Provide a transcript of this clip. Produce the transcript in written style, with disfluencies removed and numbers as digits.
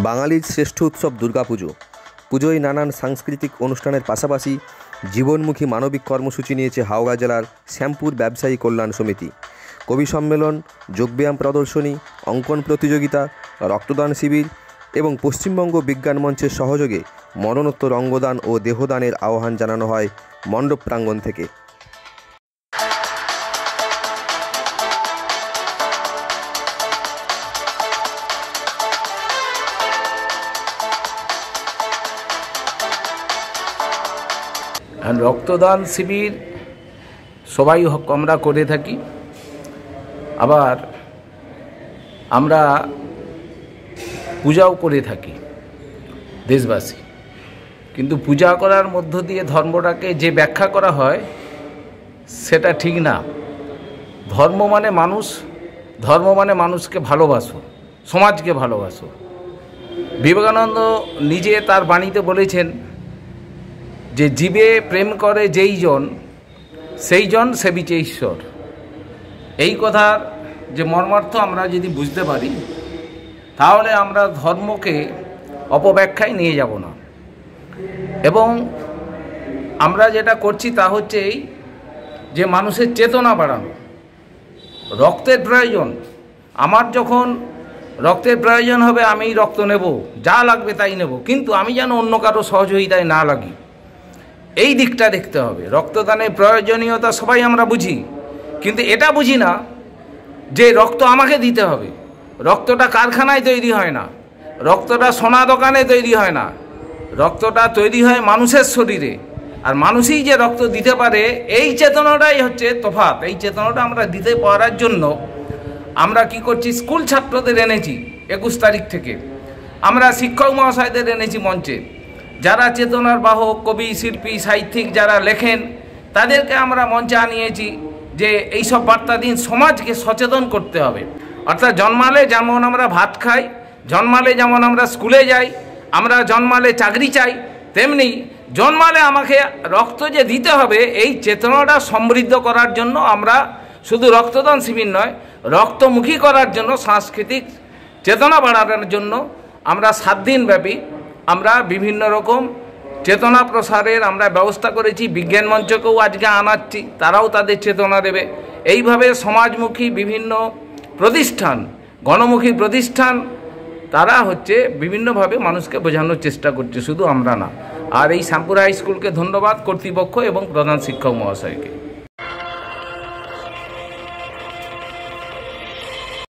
বাঙালির শ্রেষ্ঠ উৎসব দুর্গাপুজো। পুজোয় নানান সাংস্কৃতিক অনুষ্ঠানের পাশাপাশি জীবনমুখী মানবিক কর্মসূচি নিয়েছে হাওড়া জেলার শ্যামপুর ব্যবসায়ী কল্যাণ সমিতি। কবি সম্মেলন, যোগব্যায়াম প্রদর্শনী, অঙ্কন প্রতিযোগিতা, রক্তদান শিবির এবং পশ্চিমবঙ্গ বিজ্ঞান মঞ্চের সহযোগে মরণোত্তর অঙ্গদান ও দেহদানের আহ্বান জানানো হয় মণ্ডপ প্রাঙ্গণ থেকে। রক্তদান শিবির সবাই আমরা করে থাকি, আবার আমরা পূজাও করে থাকি দেশবাসী। কিন্তু পূজা করার মধ্য দিয়ে ধর্মটাকে যে ব্যাখ্যা করা হয় সেটা ঠিক না। ধর্ম মানে মানুষ, ধর্ম মানে মানুষকে ভালোবাসো, সমাজকে ভালোবাসো। বিবেকানন্দ নিজে তার বাণীতে বলেছেন যে জীবে প্রেম করে যেই জন সেই জন সেবিছে ঈশ্বর। এই কথার যে মর্মার্থ আমরা যদি বুঝতে পারি তাহলে আমরা ধর্মকে অপব্যাখ্যায় নিয়ে যাব না। এবং আমরা যেটা করছি তা হচ্ছে এই যে মানুষের চেতনা বাড়ানো। রক্তের প্রয়োজন, আমার যখন রক্তের প্রয়োজন হবে আমি রক্ত নেব, যা লাগবে তাই নেব, কিন্তু আমি যেন অন্য কারো সহযোগিতায় না লাগি, এই দিকটা দেখতে হবে। রক্তদানের প্রয়োজনীয়তা সবাই আমরা বুঝি, কিন্তু এটা বুঝি না যে রক্ত আমাকে দিতে হবে। রক্তটা কারখানায় তৈরি হয় না, রক্তটা সোনা দোকানে তৈরি হয় না, রক্তটা তৈরি হয় মানুষের শরীরে। আর মানুষই যে রক্ত দিতে পারে এই চেতনাটাই হচ্ছে তফাৎ। এই চেতনাটা আমরা দিতে পারার জন্য আমরা কি করছি, স্কুল ছাত্রদের এনেছি 21 তারিখ থেকে, আমরা শিক্ষক মহাশয়দের এনেছি মঞ্চে, যারা চেতনার বাহক, কবি, শিল্পী, সাহিত্যিক যারা লেখেন তাদেরকে আমরা মঞ্চে আনিয়েছি যে এইসব বার্তা দিন, সমাজকে সচেতন করতে হবে। অর্থাৎ জন্মালে যেমন আমরা ভাত খাই, জন্মালে যেমন আমরা স্কুলে যাই, আমরা জন্মালে চাকরি চাই, তেমনি জন্মালে আমাকে রক্ত যে দিতে হবে এই চেতনাটা সমৃদ্ধ করার জন্য আমরা শুধু রক্তদান শিবির নয়, রক্তমুখী করার জন্য, সাংস্কৃতিক চেতনা বাড়ানোর জন্য আমরা 7 দিন ব্যাপী আমরা বিভিন্ন রকম চেতনা প্রসারের আমরা ব্যবস্থা করেছি। বিজ্ঞান মঞ্চকেও আজকে আনাচ্ছি, তারাও তাদের চেতনা দেবে। এইভাবে সমাজমুখী বিভিন্ন প্রতিষ্ঠান, গণমুখী প্রতিষ্ঠান, তারা হচ্ছে বিভিন্নভাবে মানুষকে বোঝানোর চেষ্টা করছে, শুধু আমরা না। আর এই শ্যামপুর হাই স্কুলকে ধন্যবাদ, কর্তৃপক্ষ এবং প্রধান শিক্ষক মহাশয়কে।